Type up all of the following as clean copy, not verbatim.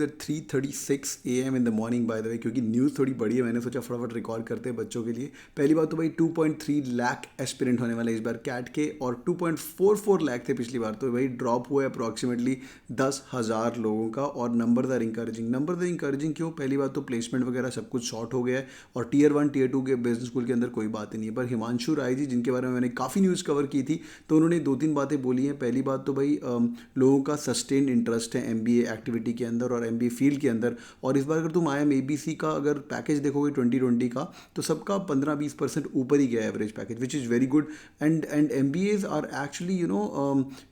at 3:36 AM in the morning by the way, क्योंकि news थोड़ी बड़ी है, मैंने सोचा फटाफट रिकॉर्ड करते हैं बच्चों के लिए। पहली बात तो भाई 2.3 लाख एस्पिरेंट होने वाले इस बार कैट के, और 2.44 लाख थे पिछली बार, तो भाई ड्रॉप हुआ है अप्रॉक्सीमेटली 10,000 लोगों का। और नंबर आर इंकरेजिंग क्यों? पहली बात तो प्लेसमेंट वगैरह सब कुछ शॉर्ट हो गया है, और टीयर 1 टीयर 2 के बिजनेस स्कूल के अंदर कोई बात ही नहीं है। पर हिमांशु राय जी, जिनके बारे में मैंने काफ़ी न्यूज़ कवर की थी, तो उन्होंने 2-3 बातें बोली हैं। पहली बात तो भाई लोगों का सस्टेन्ड इंटरेस्ट है MBA एक्टिविटी के अंदर और MBA फील्ड के अंदर। और इस बार अगर तुम IIM-ABC का अगर पैकेज देखोगे 2020 का, तो सबका 15-20% ऊपर ही गया average package, which is very good. And MBAs are actually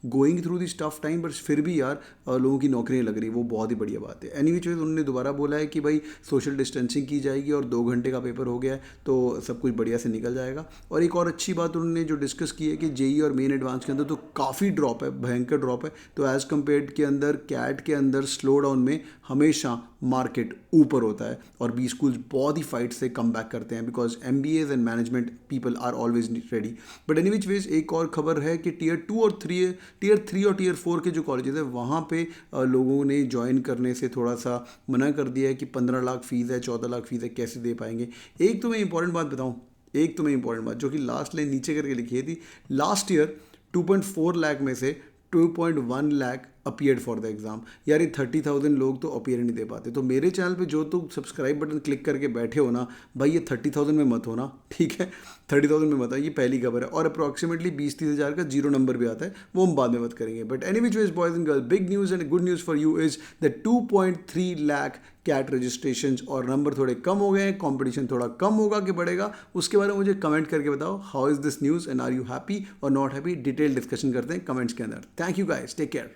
going through this tough time, but फिर भी यार लोगों की नौकरियाँ लग रही, वो बहुत ही बढ़िया बात है। एनी विच वेज उन्होंने दोबारा बोला है कि भाई सोशल डिस्टेंसिंग की जाएगी, और 2 घंटे का पेपर हो गया है, तो सब कुछ बढ़िया से निकल जाएगा। और एक और अच्छी बात उन्होंने जो डिस्कस की है कि JEE और मेन एडवांस के अंदर तो काफ़ी ड्रॉप है, भयंकर ड्रॉप है। तो एज़ कम्पेयर्ड के अंदर कैट के अंदर स्लो डाउन में हमेशा मार्केट ऊपर होता है, और बी स्कूल्स बहुत ही फाइट से कम बैक करते हैं, because MBAs and management people are always ready. But any which ways एक और खबर है कि टीयर 3 और टीयर 4 के जो कॉलेजेस है, वहाँ पे लोगों ने ज्वाइन करने से थोड़ा सा मना कर दिया है कि 15 लाख फीस है, 14 लाख फीस है, कैसे दे पाएंगे। एक तो मैं इंपॉर्टेंट बात बताऊँ, जो कि लास्ट लाइन नीचे करके लिखी थी, लास्ट ईयर 2.4 लाख में से 2.1 lakh appeared for the exam. यार ये 30,000 लोग तो अपीयर नहीं दे पाते। तो मेरे चैनल पे जो तो सब्सक्राइब बटन क्लिक करके बैठे हो ना भाई, ये 30,000 में मत होना, ठीक है? 30,000 में मत है, ये पहली खबर है। और अप्रॉक्सीमेटली 20-30 हज़ार का 0 नंबर भी आता है, वो हम बाद में बात करेंगे। But any which ways boys and girls, big news and good news for you is the 2.3 lakh CAT registration, और नंबर थोड़े कम हो गए हैं, कॉम्पिटिशन थोड़ा कम होगा कि बढ़ेगा, उसके बारे में मुझे कमेंट करके बताओ। How is this news and are you happy और नॉट हैप्पी? डिटेल डिस्कशन करते हैं कमेंट्स के अंदर। Thank you guys, take care.